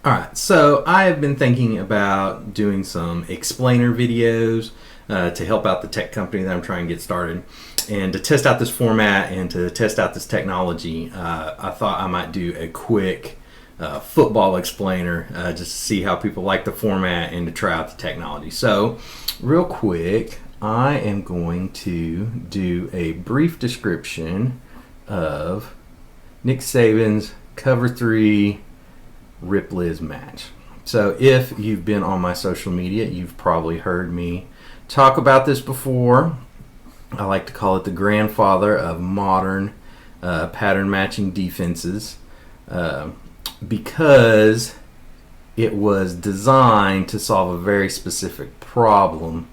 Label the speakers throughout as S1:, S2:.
S1: All right, so I have been thinking about doing some explainer videos to help out the tech company that I'm trying to get started. And to test out this format and to test out this technology, I thought I might do a quick football explainer just to see how people like the format and to try out the technology. So, real quick, I am going to do a brief description of Nick Saban's Cover 3 Rip Liz match. So if you've been on my social media, you've probably heard me talk about this before. I like to call it the grandfather of modern pattern matching defenses because it was designed to solve a very specific problem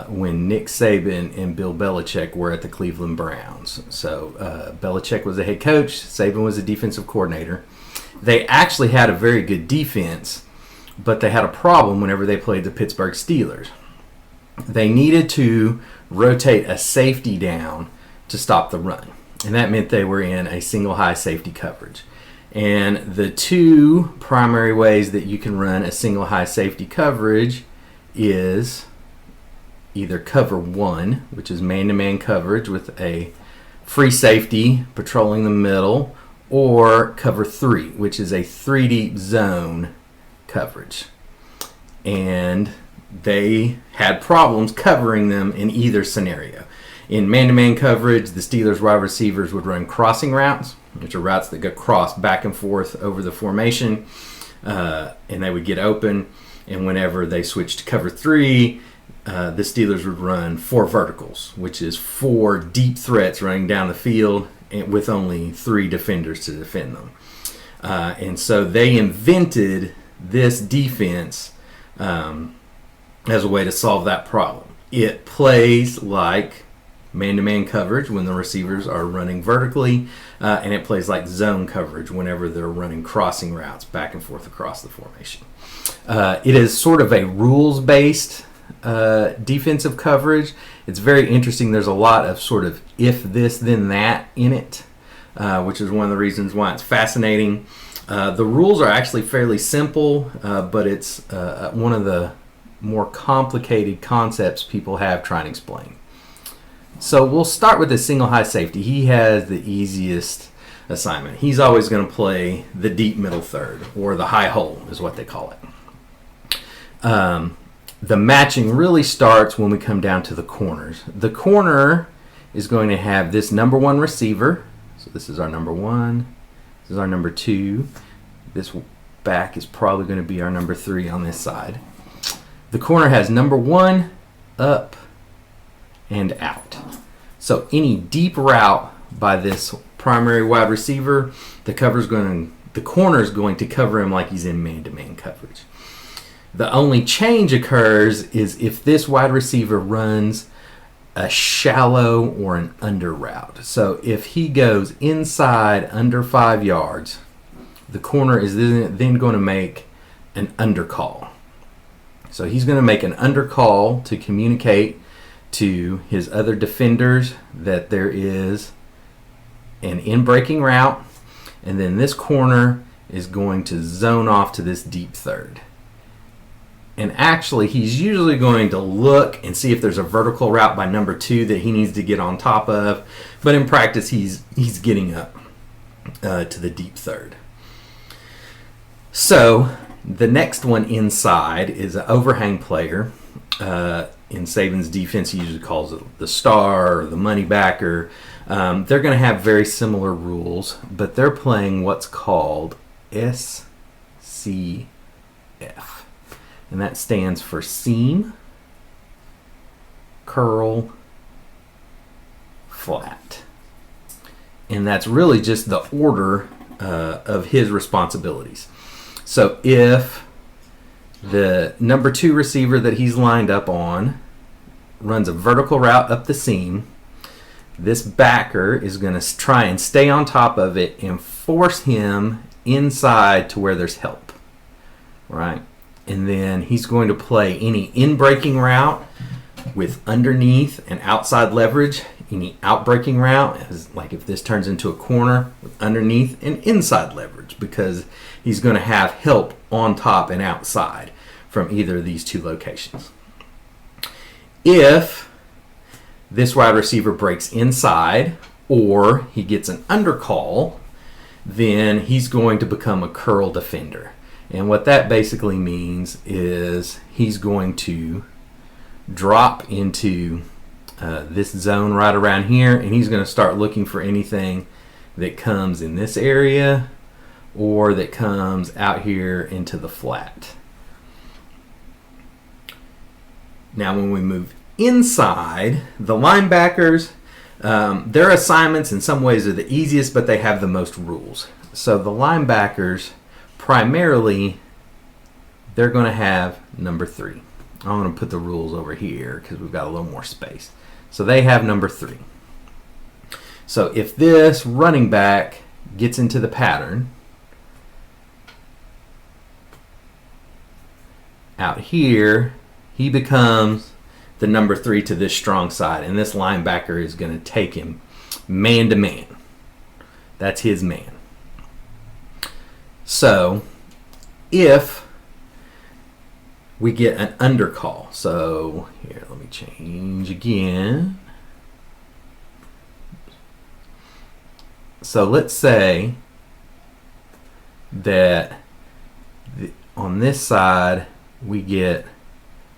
S1: when Nick Saban and Bill Belichick were at the Cleveland Browns. So Belichick was the head coach, Saban was the defensive coordinator. They actually had a very good defense, but they had a problem whenever they played the Pittsburgh Steelers. They needed to rotate a safety down to stop the run, and that meant they were in a single high safety coverage. And the two primary ways that you can run a single high safety coverage is either cover one, which is man-to-man coverage with a free safety patrolling the middle, or cover three, which is a 3-deep zone coverage. And they had problems covering them in either scenario. In man-to-man coverage, the Steelers wide receivers would run crossing routes, which are routes that go cross back and forth over the formation, and they would get open. And whenever they switched to cover three, the Steelers would run four verticals, which is four deep threats running down the field with only three defenders to defend them. And so they invented this defense as a way to solve that problem. It plays like man-to-man coverage when the receivers are running vertically, and it plays like zone coverage whenever they're running crossing routes back and forth across the formation. It is sort of a rules-based defensive coverage. It's very interesting. There's a lot of sort of if this then that in it, which is one of the reasons why it's fascinating. The rules are actually fairly simple, but it's one of the more complicated concepts people have trying to explain. So we'll start with the single high safety. He has the easiest assignment. He's always going to play the deep middle third, or the high hole is what they call it. The matching really starts when we come down to the corners. The corner is going to have this number one receiver. So this is our number one. This is our number two. This back is probably going to be our number three on this side. The corner has number one, up, and out. So any deep route by this primary wide receiver, the corner is going to cover him like he's in man-to-man coverage. The only change occurs is if this wide receiver runs a shallow or an under route. So if he goes inside under 5 yards, the corner is then going to make an under call. So he's going to make an under call to communicate to his other defenders that there is an in-breaking route, and then this corner is going to zone off to this deep third. And actually, he's usually going to look and see if there's a vertical route by number two that he needs to get on top of. But in practice, he's getting up to the deep third. So the next one inside is an overhang player. In Saban's defense, he usually calls it the star or the money backer. They're going to have very similar rules, but they're playing what's called SCF. And that stands for seam, curl, flat. And that's really just the order of his responsibilities. So if the number two receiver that he's lined up on runs a vertical route up the seam, this backer is going to try and stay on top of it and force him inside to where there's help, right? And then he's going to play any in-breaking route with underneath and outside leverage any outbreaking route, as like if this turns into a corner, with underneath and inside leverage, because he's going to have help on top and outside from either of these two locations. If this wide receiver breaks inside or he gets an undercall, then he's going to become a curl defender. And what that basically means is he's going to drop into this zone right around here, and he's going to start looking for anything that comes in this area or that comes out here into the flat. Now when we move inside, the linebackers, their assignments in some ways are the easiest, but they have the most rules. So the linebackers, primarily, they're going to have number 3. I'm going to put the rules over here because we've got a little more space. So they have number 3. So if this running back gets into the pattern, out here, he becomes the number 3 to this strong side, and this linebacker is going to take him man to man. That's his man. So if we get an undercall, so here, let me change again. So let's say that on this side we get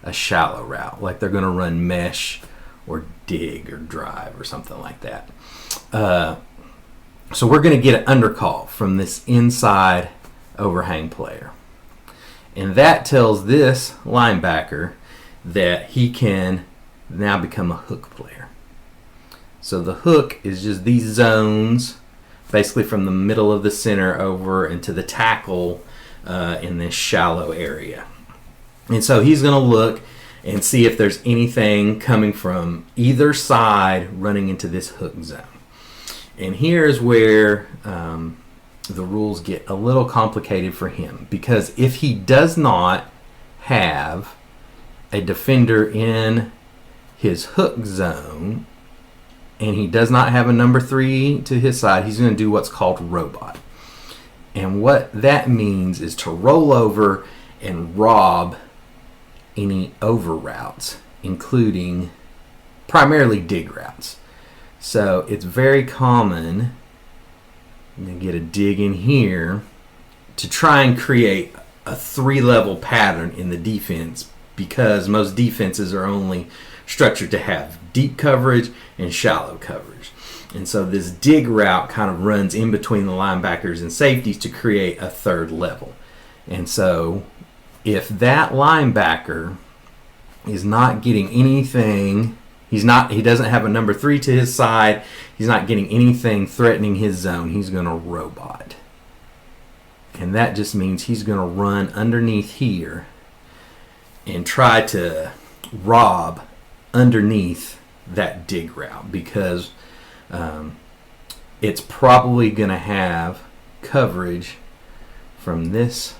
S1: a shallow route, like they're going to run mesh or dig or drive or something like that. So we're going to get an undercall from this inside overhang player. And that tells this linebacker that he can now become a hook player. So the hook is just these zones, basically from the middle of the center over into the tackle in this shallow area. And so he's going to look and see if there's anything coming from either side running into this hook zone. And here's where the rules get a little complicated for him, because if he does not have a defender in his hook zone and he does not have a number 3 to his side, he's going to do what's called robot. And what that means is to roll over and rob any over routes, including primarily dig routes. So it's very common, I'm going to get a dig in here, to try and create a 3-level pattern in the defense, because most defenses are only structured to have deep coverage and shallow coverage. And so this dig route kind of runs in between the linebackers and safeties to create a 3rd level. And so if that linebacker is not getting anything, he doesn't have a number 3 to his side, he's not getting anything threatening his zone, he's going to robot. And that just means he's going to run underneath here and try to rob underneath that dig route, because it's probably going to have coverage from this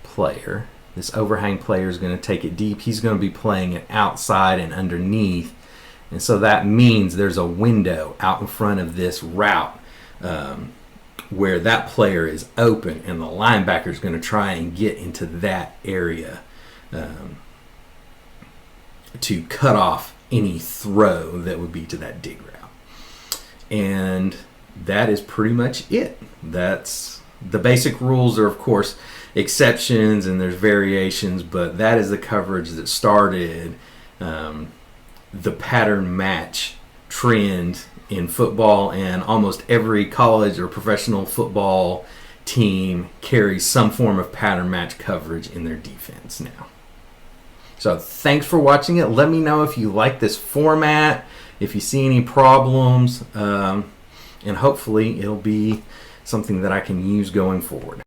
S1: player. This overhang player is going to take it deep. He's going to be playing it outside and underneath. And so that means there's a window out in front of this route where that player is open, and the linebacker is going to try and get into that area to cut off any throw that would be to that dig route. And that is pretty much it. That's the basic rules. Are of course exceptions and there's variations, but that is the coverage that started the pattern match trend in football, and almost every college or professional football team carries some form of pattern match coverage in their defense now. So thanks for watching it. Let me know if you like this format, if you see any problems, and hopefully it'll be something that I can use going forward.